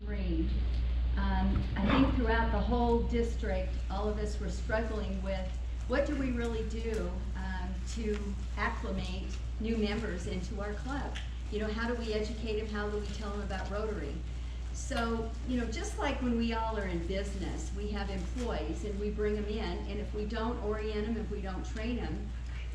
bring. I think throughout the whole district, all of us were struggling with what do we really do to acclimate new members into our club? You know, how do we educate them? How do we tell them about Rotary? So, you know, just like when we all are in business, we have employees and we bring them in, and if we don't orient them, if we don't train them,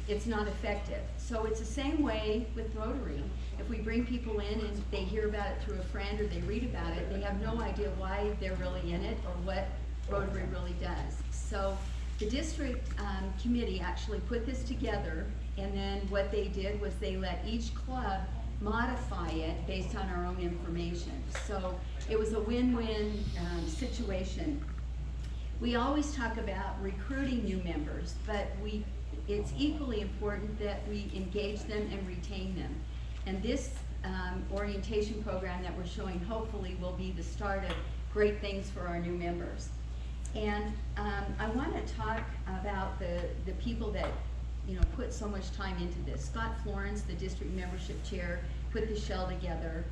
it's not effective. So it's the same way with Rotary. If we bring people in and they hear about it through a friend or they read about it, they have no idea why they're really in it or what Rotary really does. So the district committee actually put this together, and then what they did was they let each club modify it based on our own information. So it was a win-win situation. We always talk about recruiting new members, but it's equally important that we engage them and retain them. And this orientation program that we're showing hopefully will be the start of great things for our new members. And I want to talk about the people that put so much time into this. Scott Florence, the district membership chair, put the shell together.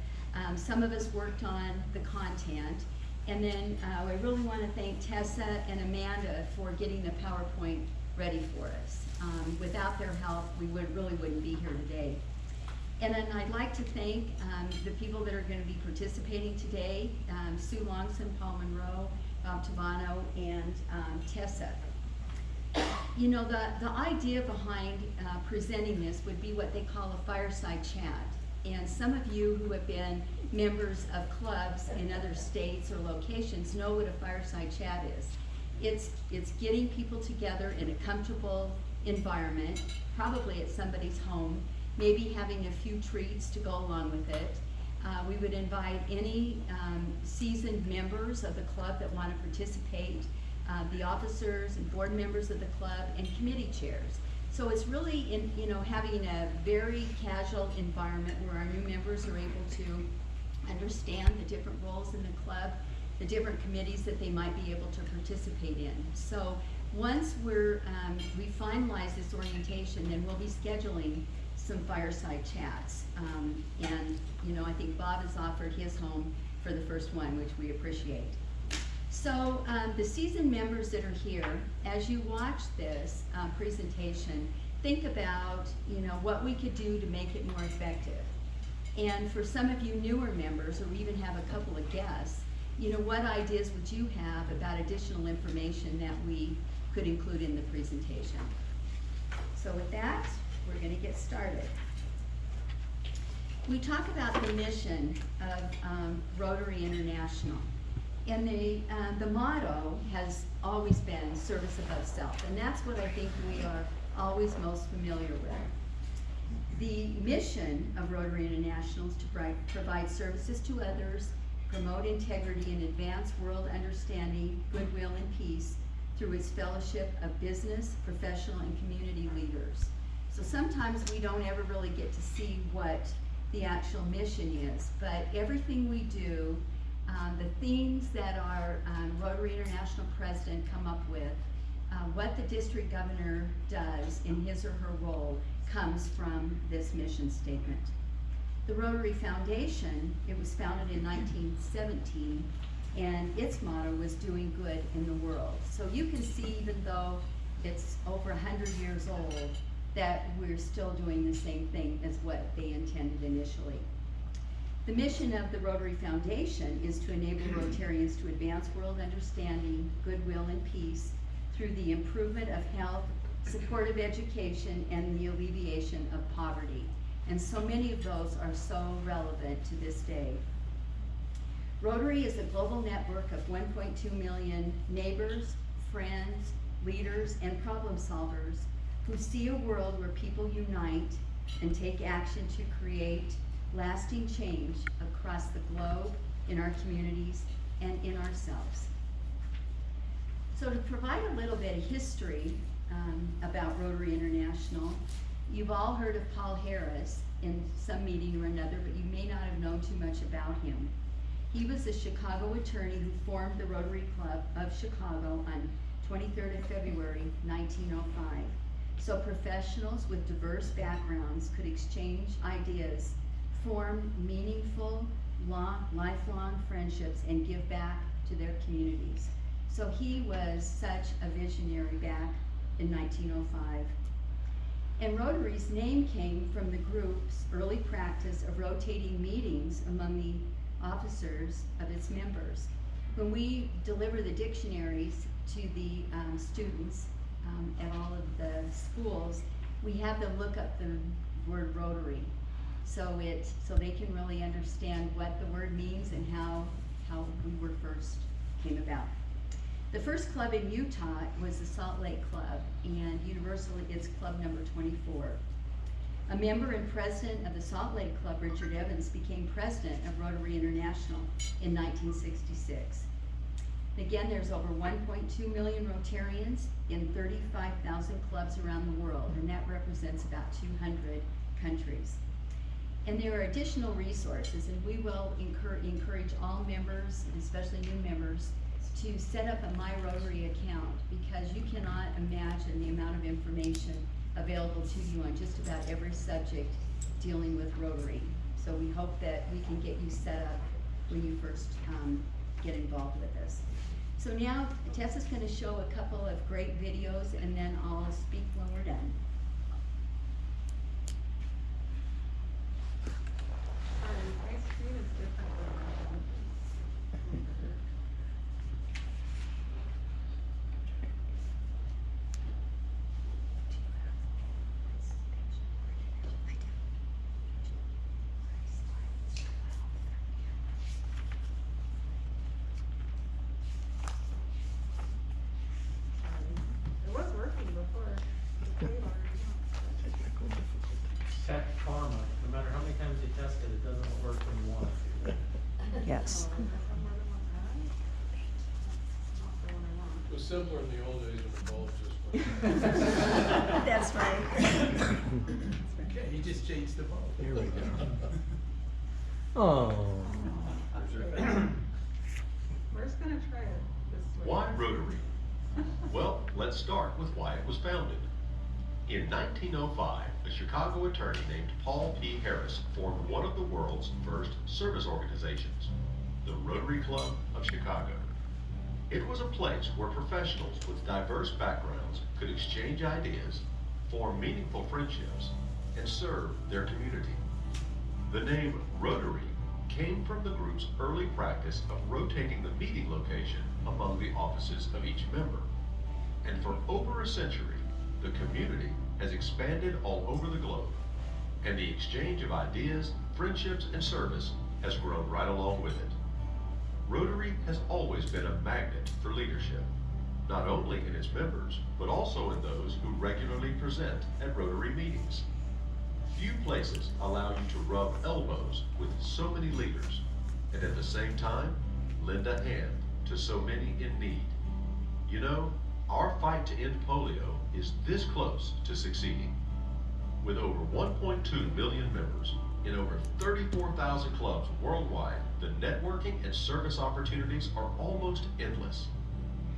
Some of us worked on the content. And then I really want to thank Tessa and Amanda for getting the PowerPoint ready for us. Without their help, we really wouldn't be here today. And then I'd like to thank the people that are going to be participating today, Sue Longson, Paul Monroe, Bob Tavano, and Tessa. You know, the idea behind presenting this would be what they call a fireside chat. And some of you who have been members of clubs in other states or locations know what a fireside chat is. It's getting people together in a comfortable environment, probably at somebody's home, maybe having a few treats to go along with it. We would invite any seasoned members of the club that want to participate, the officers and board members of the club, and committee chairs. So it's really having a very casual environment where our new members are able to understand the different roles in the club, the different committees that they might be able to participate in. So once we finalize this orientation, then we'll be scheduling some fireside chats. And I think Bob has offered his home for the first one, which we appreciate. So the seasoned members that are here, as you watch this presentation, think about what we could do to make it more effective. And for some of you newer members, or we even have a couple of guests, what ideas would you have about additional information that we could include in the presentation? So with that, we're going to get started. We talk about the mission of Rotary International. And the motto has always been service above self, and that's what I think we are always most familiar with. The mission of Rotary International is to provide services to others, promote integrity, and advance world understanding, goodwill, and peace through its fellowship of business, professional, and community leaders. So sometimes we don't ever really get to see what the actual mission is, but everything we do, the themes that our Rotary International president come up with, what the district governor does in his or her role comes from this mission statement. The Rotary Foundation, it was founded in 1917, and its motto was doing good in the world. So you can see, even though it's over 100 years old, that we're still doing the same thing as what they intended initially. The mission of the Rotary Foundation is to enable Rotarians to advance world understanding, goodwill, and peace through the improvement of health, supportive education, and the alleviation of poverty. And so many of those are so relevant to this day. Rotary is a global network of 1.2 million neighbors, friends, leaders, and problem solvers who see a world where people unite and take action to create lasting change across the globe, in our communities, and in ourselves. So to provide a little bit of history about Rotary International, you've all heard of Paul Harris in some meeting or another, but you may not have known too much about him. He was a Chicago attorney who formed the Rotary Club of Chicago on 23rd of February, 1905. So professionals with diverse backgrounds could exchange ideas, form meaningful lifelong friendships and give back to their communities. So he was such a visionary back in 1905. And Rotary's name came from the group's early practice of rotating meetings among the officers of its members. When we deliver the dictionaries to the students at all of the schools, we have them look up the word Rotary, so they can really understand what the word means and how we were first came about. The first club in Utah was the Salt Lake Club, and universally it's club number 24. A member and president of the Salt Lake Club, Richard Evans, became president of Rotary International in 1966. Again, there's over 1.2 million Rotarians in 35,000 clubs around the world, and that represents about 200 countries. And there are additional resources, and we will encourage all members, and especially new members, to set up a My Rotary account, because you cannot imagine the amount of information available to you on just about every subject dealing with Rotary. So we hope that we can get you set up when you first get involved with us. So now Tessa's going to show a couple of great videos, and then I'll speak when we're done. My screen is different than it was working before. Tech karma, no matter how many times you test it, it doesn't work when you want it to. Yes. It was simpler in the old days when the bulb just went. That's right. Okay, you just changed the bulb. Here we go. Oh. We're just gonna try it this way. Why Rotary? Well, let's start with why it was founded. In 1905, a Chicago attorney named Paul P. Harris formed one of the world's first service organizations, the Rotary Club of Chicago. It was a place where professionals with diverse backgrounds could exchange ideas, form meaningful friendships, and serve their community. The name Rotary came from the group's early practice of rotating the meeting location among the offices of each member. And for over a century, the community has expanded all over the globe, and the exchange of ideas, friendships, and service has grown right along with it. Rotary has always been a magnet for leadership, not only in its members, but also in those who regularly present at Rotary meetings. Few places allow you to rub elbows with so many leaders, and at the same time, lend a hand to so many in need. You know, our fight to end polio is this close to succeeding. With over 1.2 million members in over 34,000 clubs worldwide, the networking and service opportunities are almost endless.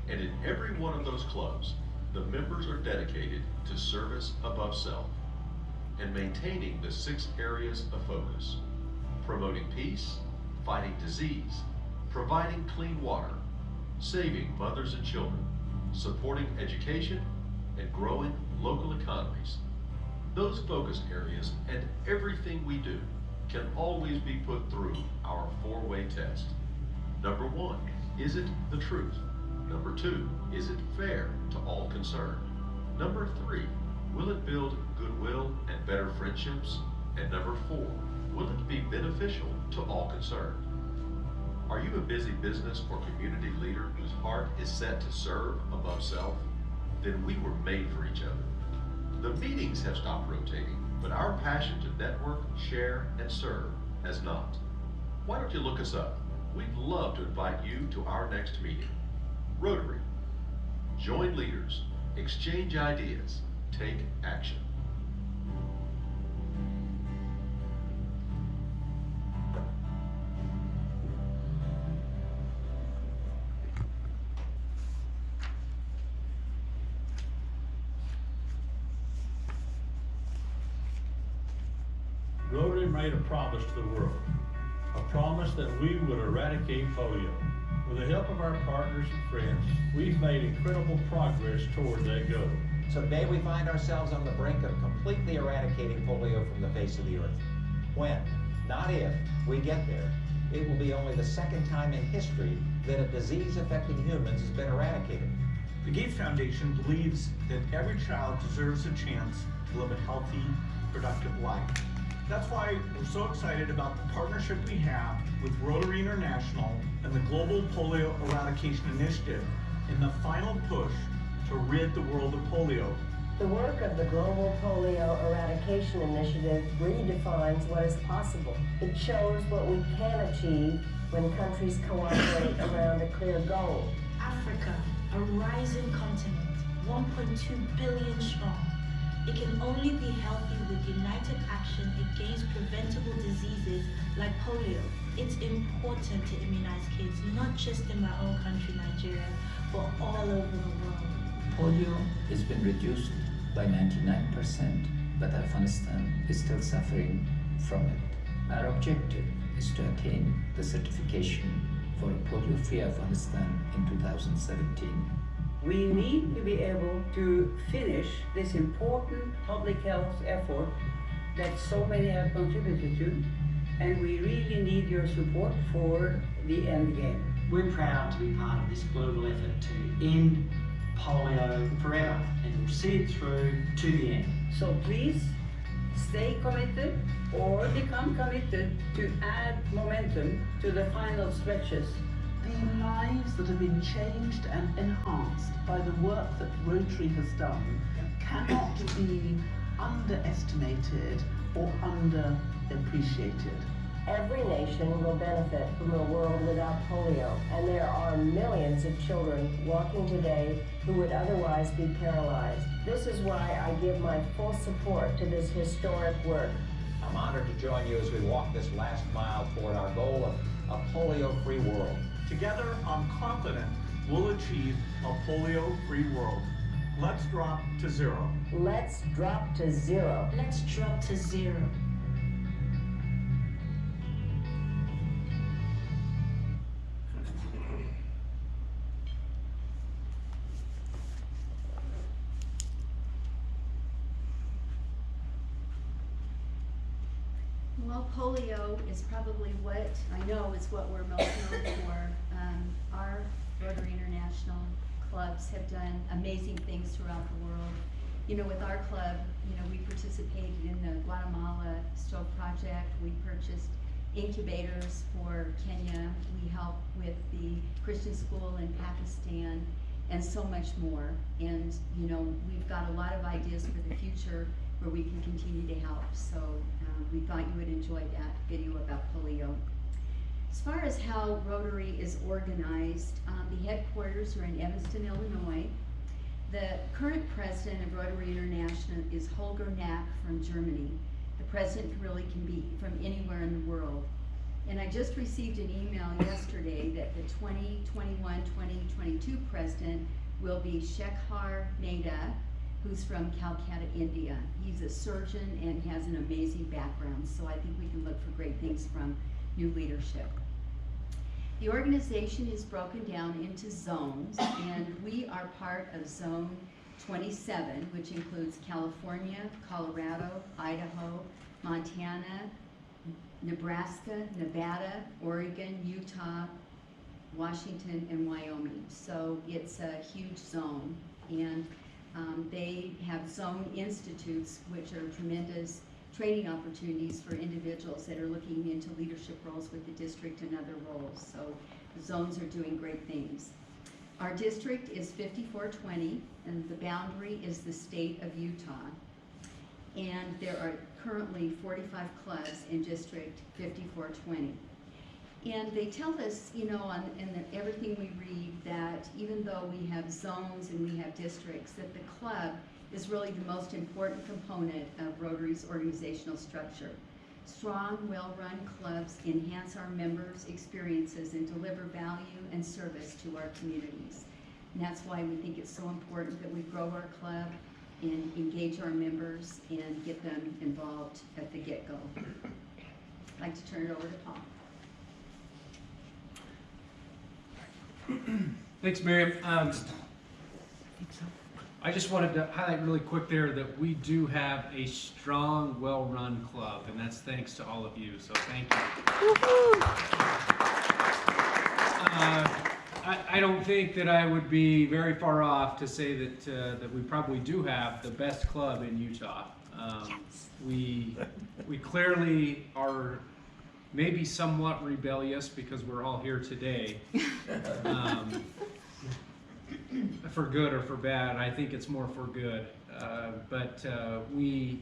And in every one of those clubs, the members are dedicated to service above self and maintaining the 6 areas of focus: promoting peace, fighting disease, providing clean water, saving mothers and children, supporting education, and growing local economies. Those focus areas and everything we do can always be put through our 4-way test. Number 1, is it the truth? Number 2, is it fair to all concerned? Number 3, will it build goodwill and better friendships? And number 4, will it be beneficial to all concerned? Are you a busy business or community leader whose heart is set to serve above self? Then we were made for each other. The meetings have stopped rotating, but our passion to network, share, and serve has not. Why don't you look us up? We'd love to invite you to our next meeting. Rotary. Join leaders, exchange ideas, take action. Rotary made a promise to the world. a promise that we would eradicate polio. With the help of our partners and friends, we've made incredible progress toward that goal. So today we find ourselves on the brink of completely eradicating polio from the face of the earth. When, not if, we get there, it will be only the second time in history that a disease affecting humans has been eradicated. The Gates Foundation believes that every child deserves a chance to live a healthy, productive life. That's why we're so excited about the partnership we have with Rotary International and the Global Polio Eradication Initiative in the final push to rid the world of polio. The work of the Global Polio Eradication Initiative redefines what is possible. It shows what we can achieve when countries cooperate around a clear goal. Africa, a rising continent, 1.2 billion strong. It can only be healthy with united action against preventable diseases like polio. It's important to immunize kids, not just in my own country, Nigeria, but all over the world. Polio has been reduced by 99%, but Afghanistan is still suffering from it. Our objective is to attain the certification for a polio-free Afghanistan in 2017. We need to be able to finish this important public health effort that so many have contributed to, and we really need your support for the end game. We're proud to be part of this global effort to end polio forever, and we'll see it through to the end. So please stay committed or become committed to add momentum to the final stretches. The lives that have been changed and enhanced by the work that Rotary has done cannot be underestimated or underappreciated. Every nation will benefit from a world without polio, and there are millions of children walking today who would otherwise be paralyzed. This is why I give my full support to this historic work. I'm honored to join you as we walk this last mile toward our goal of a polio-free world. Together, I'm confident we'll achieve a polio-free world. Let's drop to zero. Let's drop to zero. Let's drop to zero. Well, polio is probably what I know is what we're most known for. Our Rotary International clubs have done amazing things throughout the world. You know, with our club, you know, we participated in the Guatemala Stroke Project. We purchased incubators for Kenya. We helped with the Christian school in Pakistan and so much more. And, you know, we've got a lot of ideas for the future where we can continue to help. So we thought you would enjoy that video about polio. As far as how Rotary is organized, the headquarters are in Evanston, Illinois. The current president of Rotary International is Holger Knapp from Germany. The president really can be from anywhere in the world. And I just received an email yesterday that the 2021-2022 president will be Shekhar Mehta, who's from Calcutta, India. He's a surgeon and has an amazing background, so I think we can look for great things from new leadership. The organization is broken down into zones, and we are part of Zone 27, which includes California, Colorado, Idaho, Montana, Nebraska, Nevada, Oregon, Utah, Washington, and Wyoming. So it's a huge zone, and they have zone institutes, which are tremendous training opportunities for individuals that are looking into leadership roles with the district and other roles. So the zones are doing great things. Our district is 5420, and the boundary is the state of Utah. And there are currently 45 clubs in District 5420. And they tell us, you know, in everything we read, that even though we have zones and we have districts, that the club is really the most important component of Rotary's organizational structure. Strong, well-run clubs enhance our members' experiences and deliver value and service to our communities. And that's why we think it's so important that we grow our club and engage our members and get them involved at the get-go. I'd like to turn it over to Paul. Thanks, Miriam. I just wanted to highlight really quick there that we do have a strong, well-run club, and that's thanks to all of you, so thank you. I don't think that I would be very far off to say that we probably do have the best club in Utah. Yes. We clearly are maybe somewhat rebellious because we're all here today. For good or for bad, I think it's more for good. But we,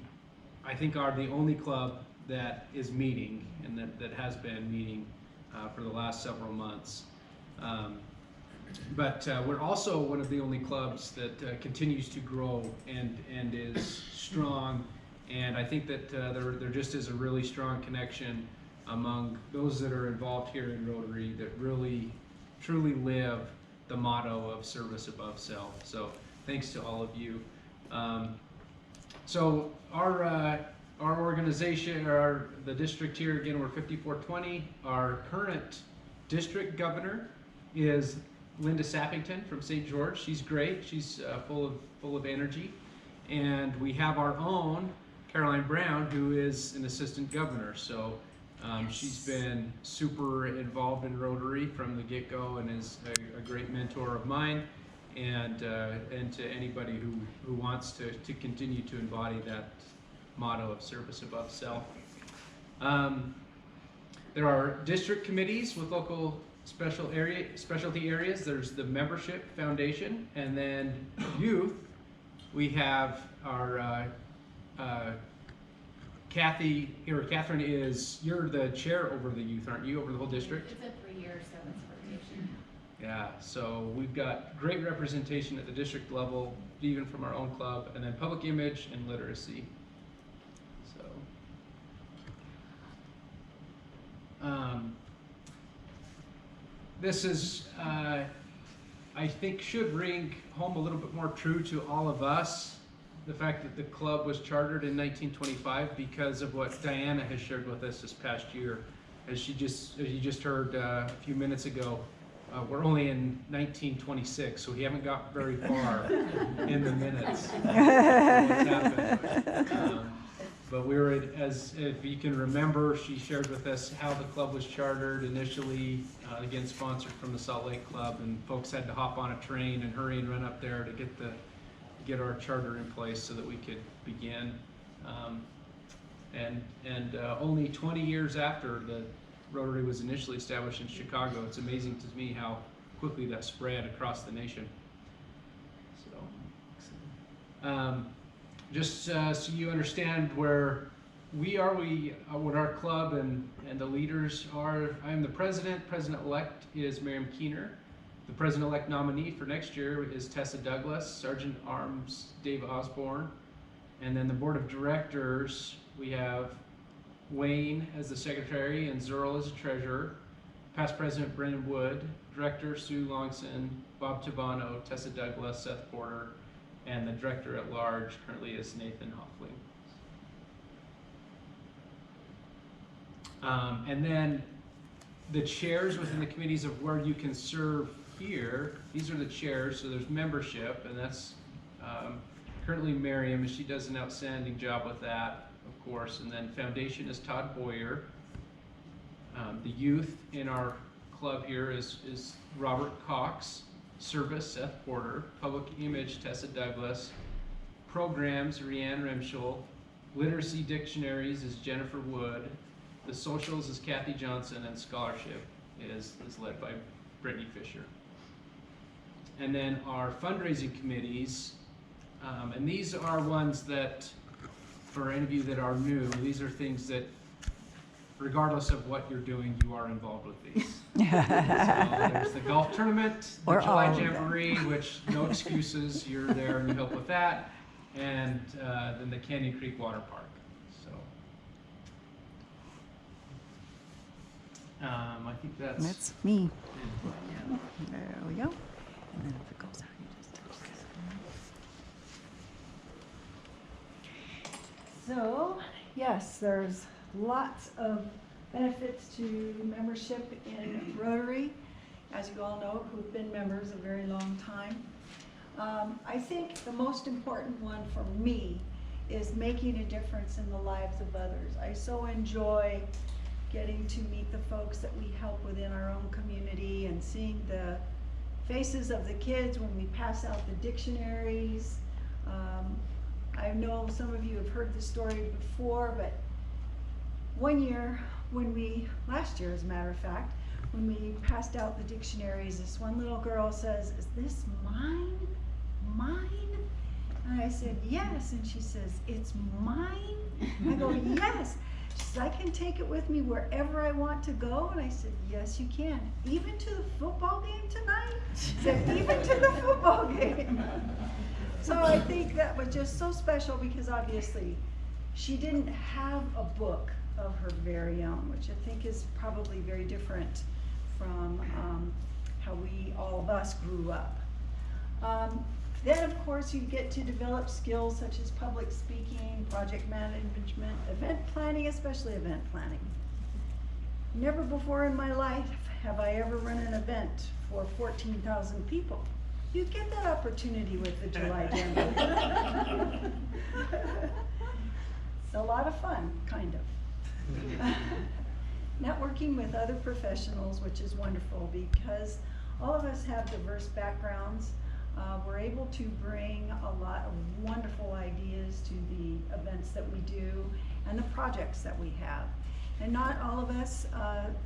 I think, are the only club that is meeting and that has been meeting for the last several months. But we're also one of the only clubs that continues to grow and is strong. And I think that there just is a really strong connection among those that are involved here in Rotary that really, truly live the motto of service above self. So thanks to all of you. So our organization, the district here, again, we're 5420. Our current district governor is Linda Sappington from St. George. She's great. She's full of energy. And we have our own Caroline Brown, who is an assistant governor. So she's been super involved in Rotary from the get-go and is a great mentor of mine and to anybody who wants to continue to embody that motto of service above self. There are district committees with local specialty areas. There's the membership foundation, and then youth. We have our Kathy here. Catherine you're the chair over the youth, aren't you, over the whole district? It's a 3-year, 7th rotation. Yeah, so we've got great representation at the district level, even from our own club, and then public image and literacy. So, this is, I think, should ring home a little bit more true to all of us. The fact that the club was chartered in 1925 because of what Diana has shared with us this past year. As you just heard a few minutes ago, we're only in 1926, so we haven't got very far in the minutes of what's happened. But we were, if you can remember, she shared with us how the club was chartered initially, again sponsored from the Salt Lake Club, and folks had to hop on a train and hurry and run up there to get our charter in place so that we could begin. Only 20 years after the Rotary was initially established in Chicago, it's amazing to me how quickly that spread across the nation. So, just so you understand where we are, what our club and the leaders are. I'm the president. President-elect is Miriam Keener. The president-elect nominee for next year is Tessa Douglas, Sergeant Arms Dave Osborne, and then the board of directors, we have Wayne as the secretary and Zerl as the treasurer, past president Brendan Wood, director Sue Longson, Bob Tabano, Tessa Douglas, Seth Porter, and the director at large currently is Nathan Hoffling. And then the chairs within the committees of where you can serve here, these are the chairs, so there's membership, and that's currently Miriam, and she does an outstanding job with that, of course, and then foundation is Todd Boyer. The youth in our club here is Robert Cox, service Seth Porter, public image Tessa Douglas, programs Rianne Remschel, literacy dictionaries is Jennifer Wood, the socials is Kathy Johnson, and scholarship is led by Brittany Fisher. And then our fundraising committees, and these are ones that, for any of you that are new, these are things that, regardless of what you're doing, you are involved with these. So there's the golf tournament, the July Jamboree, which no excuses, you're there and you help with that, and then the Canyon Creek Water Park. So I think that's me. There we go. And then if it goes out, you just touch this. So, yes, there's lots of benefits to membership in Rotary. as you all know, who've been members a very long time. I think the most important one for me is making a difference in the lives of others. I so enjoy getting to meet the folks that we help within our own community and seeing the faces of the kids when we pass out the dictionaries. I know some of you have heard the story before, but one year last year as a matter of fact, when we passed out the dictionaries, this one little girl says, "Is this mine? Mine?" And I said, "Yes." And she says, "It's mine?" I go, "Yes." She says, "I can take it with me wherever I want to go." And I said, "Yes, you can. Even to the football game tonight?" She said, "Even to the football game." So I think that was just so special because obviously she didn't have a book of her very own, which I think is probably very different from how all of us grew up. Then of course you get to develop skills such as public speaking, project management, event planning, especially event planning. Never before in my life have I ever run an event for 14,000 people. You get that opportunity with the July Jamboree. It's a lot of fun, kind of. Networking with other professionals, which is wonderful because all of us have diverse backgrounds. We're able to bring a lot of wonderful ideas to the events that we do and the projects that we have. And not all of us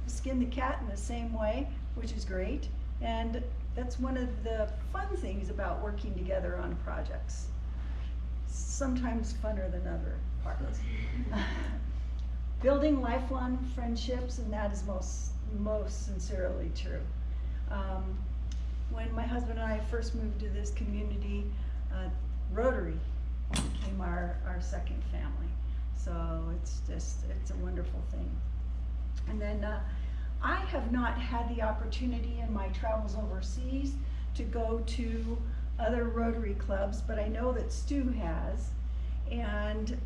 skin the cat in the same way, which is great. And that's one of the fun things about working together on projects. Sometimes funner than other parts. Building lifelong friendships, and that is most sincerely true. When my husband and I first moved to this community, Rotary became our second family. So it's a wonderful thing. And then I have not had the opportunity in my travels overseas to go to other Rotary clubs, but I know that Stu has, and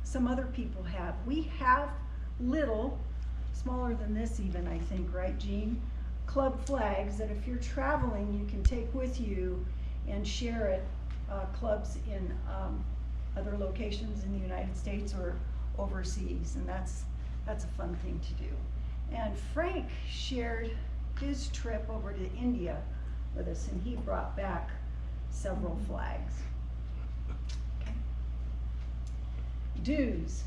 some other people have. We have little, smaller than this even, I think, right, Jean? Club flags that if you're traveling, you can take with you and share at clubs in other locations in the United States or overseas, and that's a fun thing to do. And Frank shared his trip over to India with us, and he brought back several flags. Okay. Dues.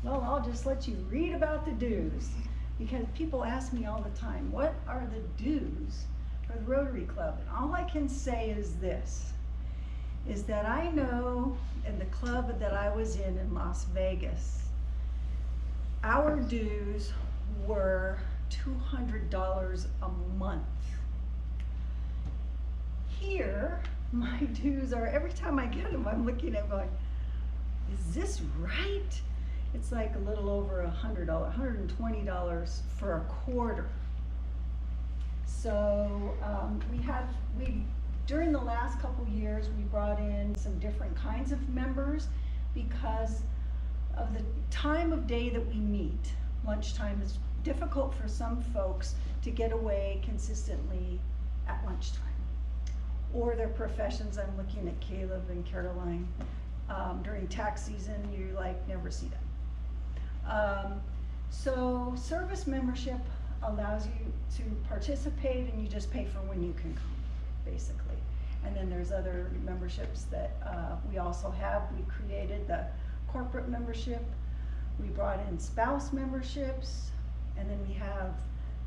Well, I'll just let you read about the dues, because people ask me all the time, what are the dues for the Rotary Club? And all I can say is this, is that I know in the club that I was in Las Vegas, our dues were $200 a month. Here, my dues are, every time I get them, I'm looking at going, is this right? It's like a little over $100, $120 for a quarter. So during the last couple years, we brought in some different kinds of members because of the time of day that we meet. Lunchtime is difficult for some folks to get away consistently at lunchtime. Or their professions, I'm looking at Caleb and Caroline. During tax season, you never see them. So service membership allows you to participate, and you just pay for when you can come, basically. And then there's other memberships that we also have. We created the corporate membership. We brought in spouse memberships, and then we have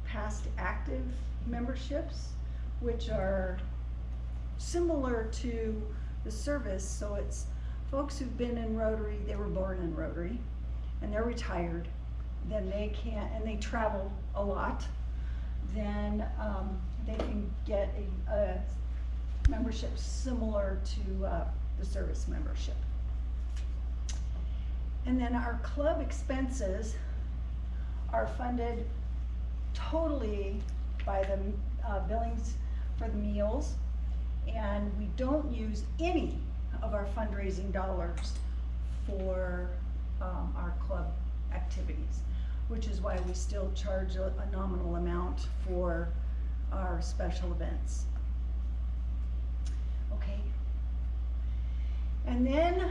past active memberships, which are similar to the service. So it's folks who've been in Rotary, they were born in Rotary, and they're retired, then they can't, and they travel a lot, then they can get a membership similar to the service membership. And then our club expenses are funded totally by the billings for the meals, and we don't use any of our fundraising dollars for our club activities. which is why we still charge a nominal amount for our special events. Okay. And then,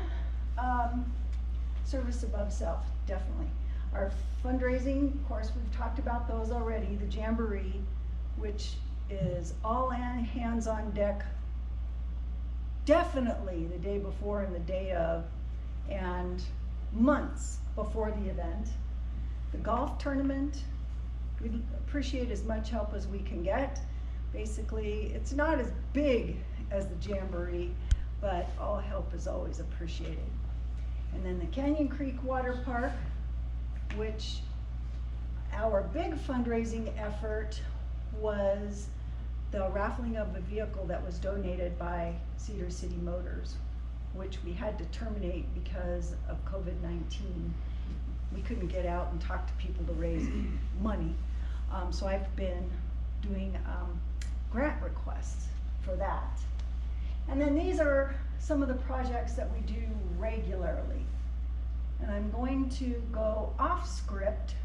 service above self, definitely. Our fundraising, of course, we've talked about those already. The Jamboree, which is all hands on deck, definitely the day before and the day of, and months before the event. The golf tournament, we appreciate as much help as we can get. Basically, it's not as big as the Jamboree, but all help is always appreciated. And then the Canyon Creek Water Park, which our big fundraising effort was the raffling of a vehicle that was donated by Cedar City Motors, which we had to terminate because of COVID-19. We couldn't get out and talk to people to raise money. So I've been doing grant requests for that. And then these are some of the projects that we do regularly. And I'm going to go off script.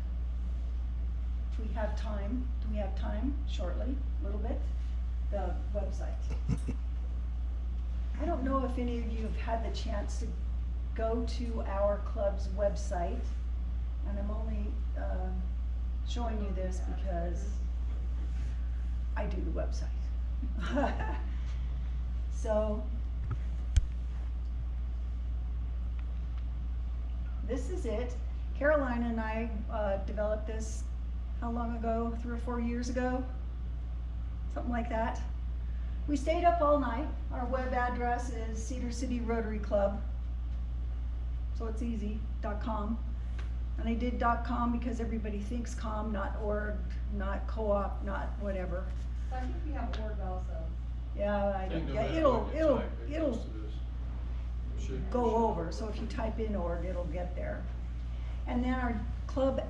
If we have time, do we have time shortly, a little bit? The website. I don't know if any of you have had the chance to go to our club's website, and I'm only showing you this because I do the website. So, this is it. Caroline and I developed this, how long ago? 3 or 4 years ago? Something like that. We stayed up all night. Our web address is Cedar City Rotary Club. So it's easy, .com. And I did .com because everybody thinks com, not org, not co-op, not whatever. I think we have org also. Yeah, it'll go over. So if you type in org, it'll get there. And then our club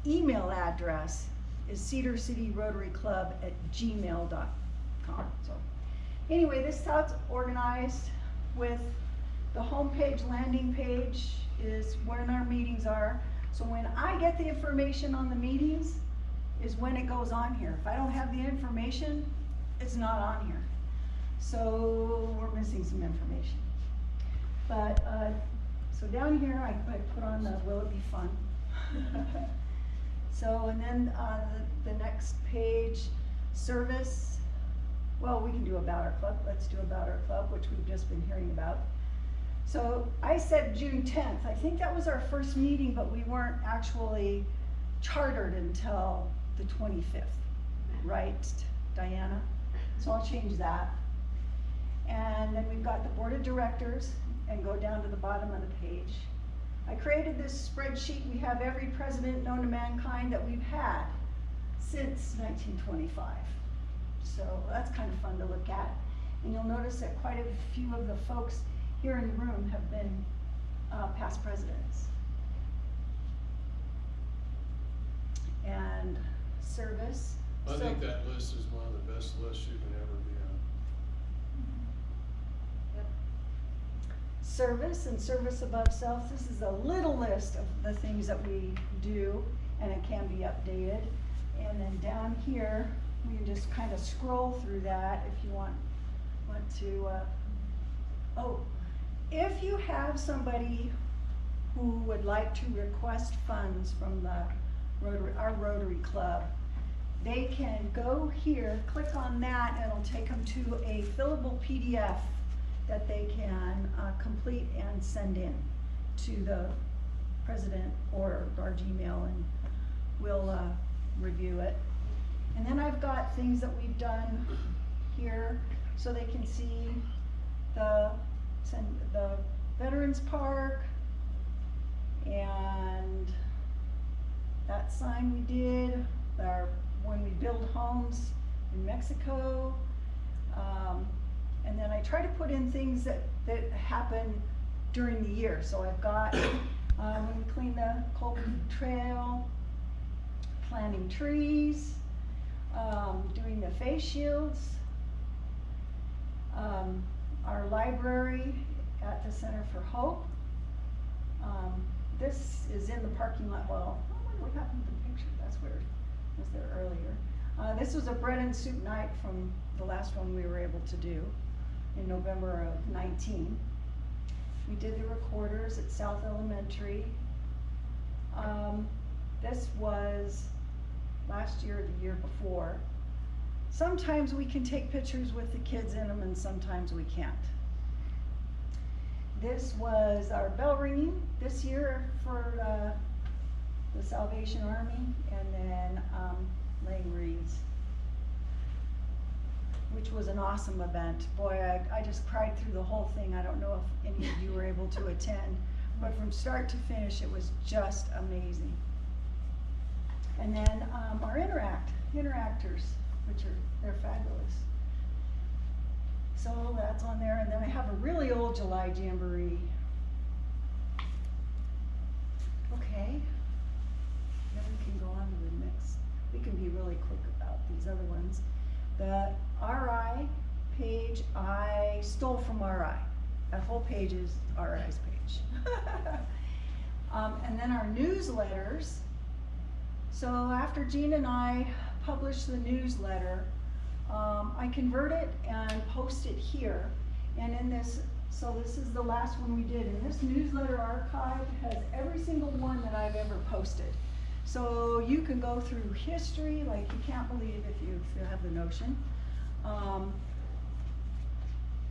email address is cedarcityrotaryclub@gmail.com. So anyway, this is how it's organized. With the homepage, landing page is when our meetings are. So when I get the information on the meetings is when it goes on here. If I don't have the information, it's not on here. So we're missing some information. But so down here I put on the will it be fun. So and then the next page, service. Well, we can do about our club. Let's do about our club, which we've just been hearing about. So I said June 10th. I think that was our first meeting, but we weren't actually chartered until the 25th, right, Diana? So I'll change that. And then we've got the board of directors, and go down to the bottom of the page. I created this spreadsheet. We have every president known to mankind that we've had since 1925. So that's kind of fun to look at. And you'll notice that quite a few of the folks here in the room have been past presidents. And service. I think that list is one of the best lists you can ever be on. Yep. Service and service above self. This is a little list of the things that we do, and it can be updated. And then down here, we can just kind of scroll through that if you want to. Oh, if you have somebody who would like to request funds from the our Rotary Club, they can go here, click on that, and it'll take them to a fillable PDF that they can complete and send in to the president or our Gmail, and we'll review it. And then I've got things that we've done here so they can see the Veterans Park and that sign we did, when we build homes in Mexico. And then I try to put in things that happen during the year. So I've got when we clean the Colton Trail, planting trees, doing the face shields, our library at the Center for Hope. This is in the parking lot. Well, what happened to the picture? That's where, was there earlier. This was a bread and soup night from the last one we were able to do in November of 19. We did the recorders at South Elementary. This was last year or the year before. Sometimes we can take pictures with the kids in them and sometimes we can't. This was our bell ringing this year for the Salvation Army, and then laying wreaths, which was an awesome event. Boy, I just cried through the whole thing. I don't know if any of you were able to attend, but from start to finish, it was just amazing. And then our interactors, which they're fabulous. So that's on there, and then I have a really old July Jamboree. Okay, then we can go on to the next. We can be really quick about these other ones. The RI page, I stole from RI. That whole page is RI's page. And then our newsletters. So after Jean and I publish the newsletter, I convert it and post it here. And in this, so this is the last one we did. And this newsletter archive has every single one that I've ever posted. So you can go through history like you can't believe if you have the notion.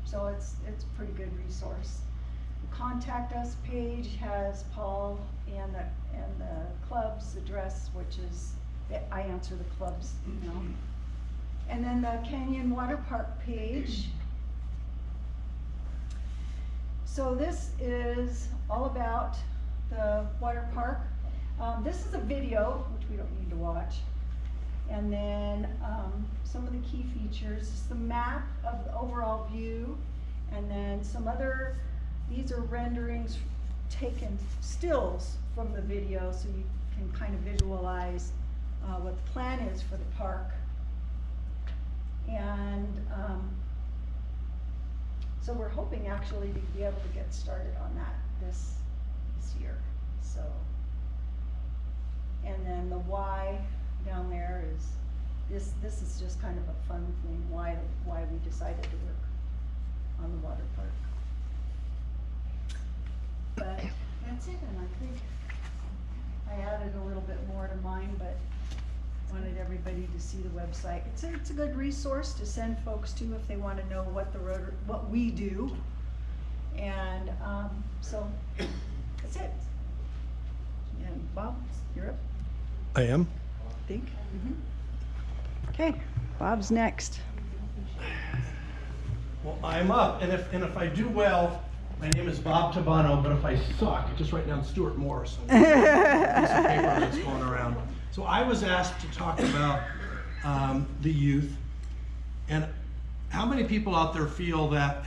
So it's a pretty good resource. The contact us page has Paul and the club's address, which is, I answer the club's email. And then the Canyon Water Park page. So this is all about the water park. This is a video, which we don't need to watch. And then some of the key features, is the map of the overall view, and then some other, these are renderings taken stills from the video, so you can kind of visualize what the plan is for the park. And so we're hoping actually to be able to get started on that this year. So, and then the why down there is this is just kind of a fun thing, why we decided to work on the water park. But that's it, and I think I added a little bit more to mine, but wanted everybody to see the website. It's a good resource to send folks to if they want to know what we do. And so that's it. And Bob, you're up. I am. I think. Okay, Bob's next. Well, I'm up, and if I do well, my name is Bob Tabano, but if I suck, just write down Stuart Morris. Piece of paper that's going around. So I was asked to talk about the youth, and how many people out there feel that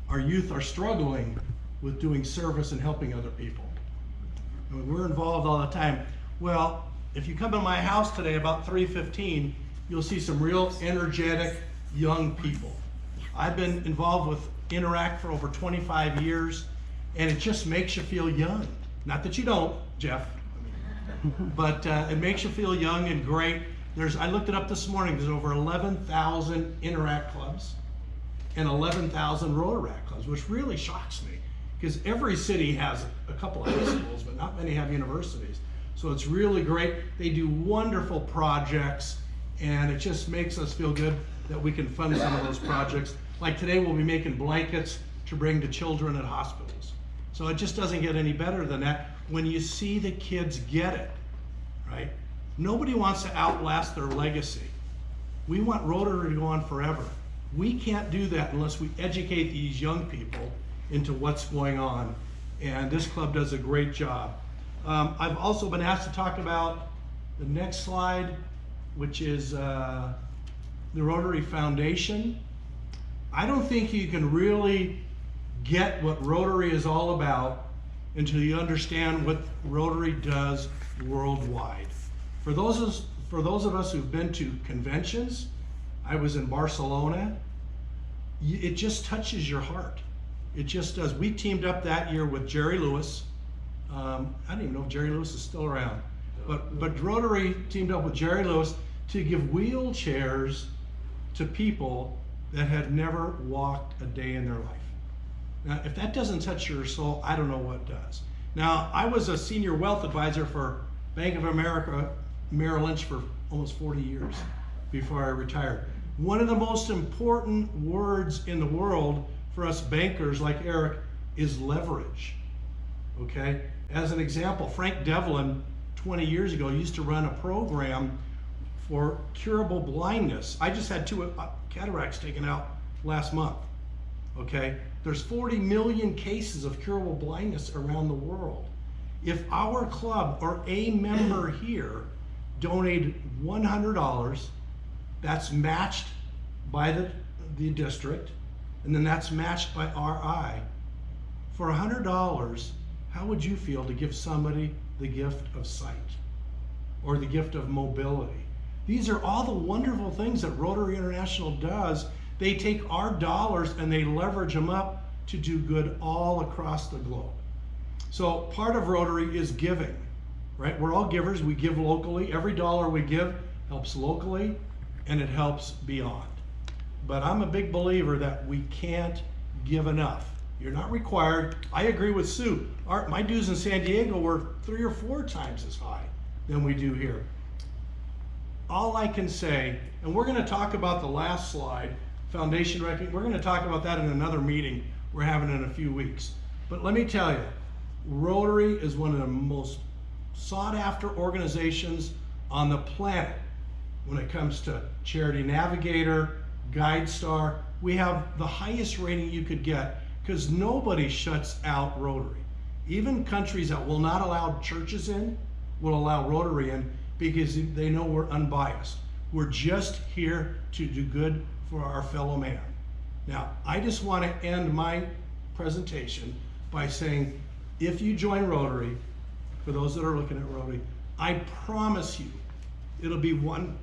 our youth are struggling with doing service and helping other people? I mean, we're involved all the time. Well, if you come to my house today about 3:15, you'll see some real energetic young people. I've been involved with Interact for over 25 years, and it just makes you feel young. Not that you don't, Jeff, but it makes you feel young and great. I looked it up this morning, there's over 11,000 Interact clubs and 11,000 Rotaract clubs, which really shocks me, because every city has a couple of high schools, but not many have universities. So it's really great. They do wonderful projects, and it just makes us feel good that we can fund some of those projects. Like today, we'll be making blankets to bring to children at hospitals. So it just doesn't get any better than that when you see the kids get it, right? Nobody wants to outlast their legacy. We want Rotary to go on forever. We can't do that unless we educate these young people into what's going on, and this club does a great job. I've also been asked to talk about the next slide, which is the Rotary Foundation. I don't think you can really get what Rotary is all about until you understand what Rotary does worldwide. For those of us who've been to conventions, I was in Barcelona, it just touches your heart. It just does. We teamed up that year with Jerry Lewis. I don't even know if Jerry Lewis is still around. But Rotary teamed up with Jerry Lewis to give wheelchairs to people that had never walked a day in their life. Now, if that doesn't touch your soul, I don't know what does. Now, I was a senior wealth advisor for Bank of America Merrill Lynch for almost 40 years before I retired. One of the most important words in the world for us bankers like Eric is leverage, okay? As an example, Frank Devlin, 20 years ago, used to run a program for curable blindness. I just had 2 cataracts taken out last month, okay? There's 40 million cases of curable blindness around the world. If our club or a member here donated $100, that's matched by the district, and then that's matched by RI. For $100, how would you feel to give somebody the gift of sight or the gift of mobility? These are all the wonderful things that Rotary International does. They take our dollars and they leverage them up to do good all across the globe. So part of Rotary is giving, right? We're all givers. We give locally. Every dollar we give helps locally and it helps beyond. But I'm a big believer that we can't give enough. You're not required. I agree with Sue. My dues in San Diego were 3 or 4 times as high than we do here. All I can say, and we're going to talk about the last slide, foundation recognition. We're going to talk about that in another meeting we're having in a few weeks. But let me tell you, Rotary is one of the most sought after organizations on the planet when it comes to Charity Navigator, GuideStar. We have the highest rating you could get because nobody shuts out Rotary. Even countries that will not allow churches in will allow Rotary in because they know we're unbiased. We're just here to do good for our fellow man. Now, I just want to end my presentation by saying, if you join Rotary, for those that are looking at Rotary, I promise you, it'll be one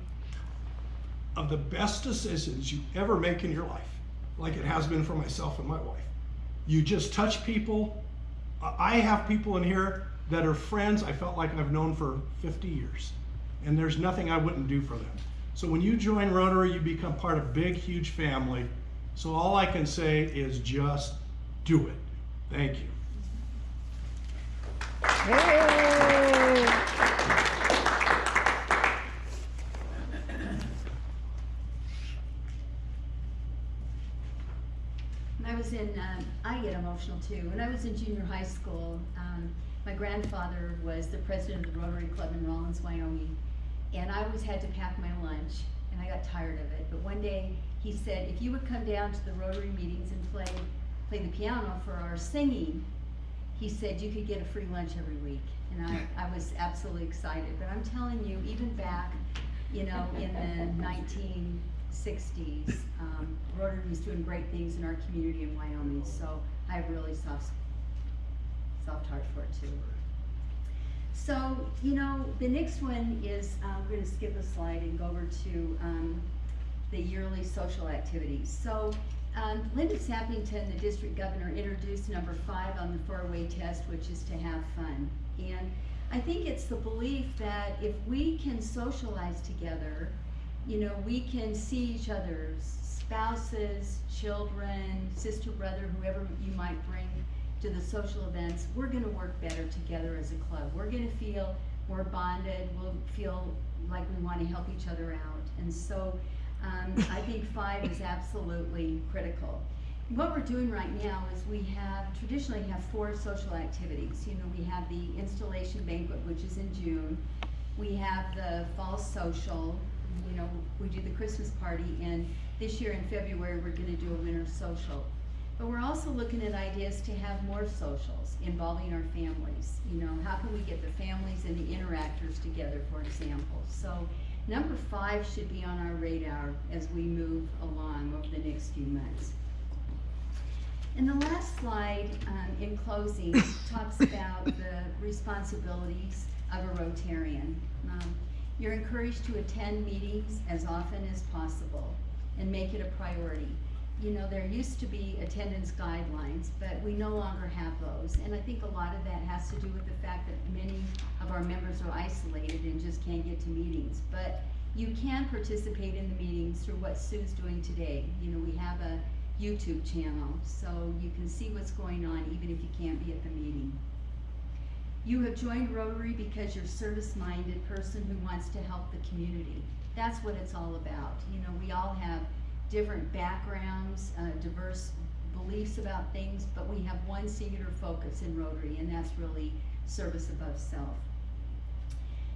of the best decisions you ever make in your life, like it has been for myself and my wife. You just touch people. I have people in here that are friends I felt like I've known for 50 years, and there's nothing I wouldn't do for them. So when you join Rotary, you become part of a big, huge family. So all I can say is just do it. Thank you. When I was in, I get emotional too. When I was in junior high school, my grandfather was the president of the Rotary Club in Rawlins, Wyoming, and I always had to pack my lunch, and I got tired of it. But one day he said, if you would come down to the Rotary meetings and play the piano for our singing, he said you could get a free lunch every week. And I was absolutely excited. But I'm telling you, even back, you know, in the 1960s, Rotary was doing great things in our community in Wyoming. So I have really soft heart for it too. So, you know, the next one is, we're going to skip a slide and go over to the yearly social activities. So Linda Sappington, the district governor, introduced number 5 on the 4-way test, which is to have fun. And I think it's the belief that if we can socialize together, you know, we can see each other's spouses, children, sister, brother, whoever you might bring to the social events, we're going to work better together as a club. We're going to feel more bonded. We'll feel like we want to help each other out. And so I think 5 is absolutely critical. What we're doing right now is we traditionally have 4 social activities. You know, we have the installation banquet, which is in June. We have the fall social. You know, we do the Christmas party, and this year in February we're going to do a winter social. But we're also looking at ideas to have more socials involving our families. You know, how can we get the families and the interactors together, for example? So number 5 should be on our radar as we move along over the next few months. And the last slide, in closing, talks about the responsibilities of a Rotarian. You're encouraged to attend meetings as often as possible and make it a priority. You know, there used to be attendance guidelines, but we no longer have those. And I think a lot of that has to do with the fact that many of our members are isolated and just can't get to meetings. But you can participate in the meetings through what Sue's doing today. You know, we have a YouTube channel, so you can see what's going on even if you can't be at the meeting. You have joined Rotary because you're a service-minded person who wants to help the community. That's what it's all about. You know, we all have different backgrounds, diverse beliefs about things, but we have one singular focus in Rotary, and that's really service above self.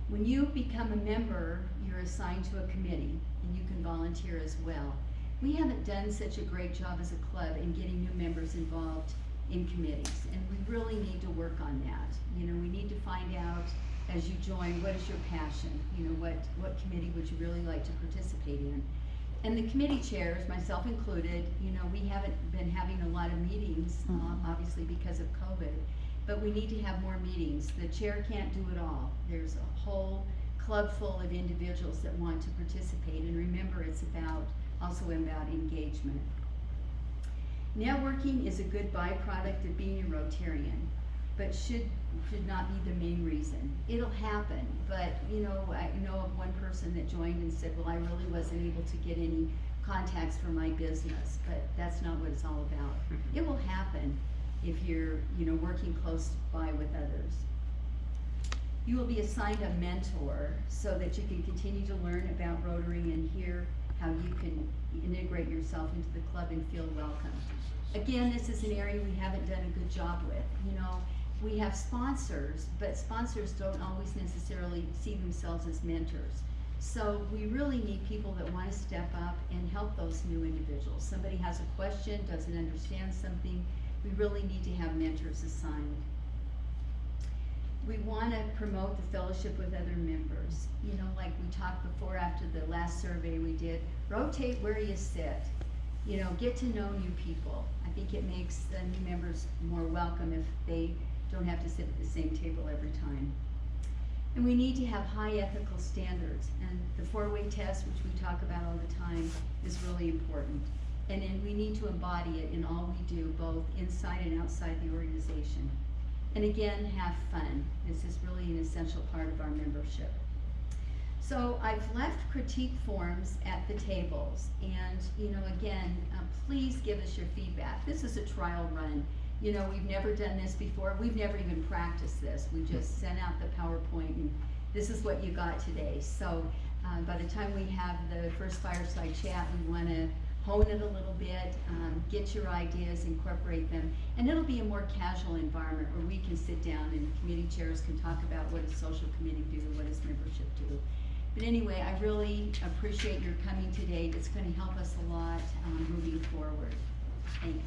When you become a member, you're assigned to a committee, and you can volunteer as well. We haven't done such a great job as a club in getting new members involved in committees, and we really need to work on that. You know, we need to find out as you join, what is your passion? You know, what committee would you really like to participate in? And the committee chairs, myself included, you know, we haven't been having a lot of meetings, obviously because of COVID, but we need to have more meetings. The chair can't do it all. There's a whole club full of individuals that want to participate, and remember, it's also about engagement. Networking is a good byproduct of being a Rotarian, but should not be the main reason. It'll happen, but you know, I know of one person that joined and said, well, I really wasn't able to get any contacts for my business, but that's not what it's all about. It will happen if you're, you know, working close by with others. You will be assigned a mentor so that you can continue to learn about Rotary and hear how you can integrate yourself into the club and feel welcome. Again, this is an area we haven't done a good job with. You know, we have sponsors, but sponsors don't always necessarily see themselves as mentors. So we really need people that want to step up and help those new individuals. Somebody has a question, doesn't understand something, we really need to have mentors assigned. We want to promote the fellowship with other members. You know, like we talked before after the last survey we did, rotate where you sit. You know, get to know new people. I think it makes the new members more welcome if they don't have to sit at the same table every time. And we need to have high ethical standards. And the 4-way test, which we talk about all the time, is really important. And then we need to embody it in all we do, both inside and outside the organization. And again, have fun. This is really an essential part of our membership. So I've left critique forms at the tables, and you know, again, please give us your feedback. This is a trial run. You know, we've never done this before. We've never even practiced this. We just sent out the PowerPoint, and this is what you got today. So by the time we have the first Fireside Chat, we want to hone it a little bit, get your ideas, incorporate them, and it'll be a more casual environment where we can sit down and committee chairs can talk about what does social committee do, what does membership do. But anyway, I really appreciate your coming today. It's going to help us a lot moving forward. Thanks.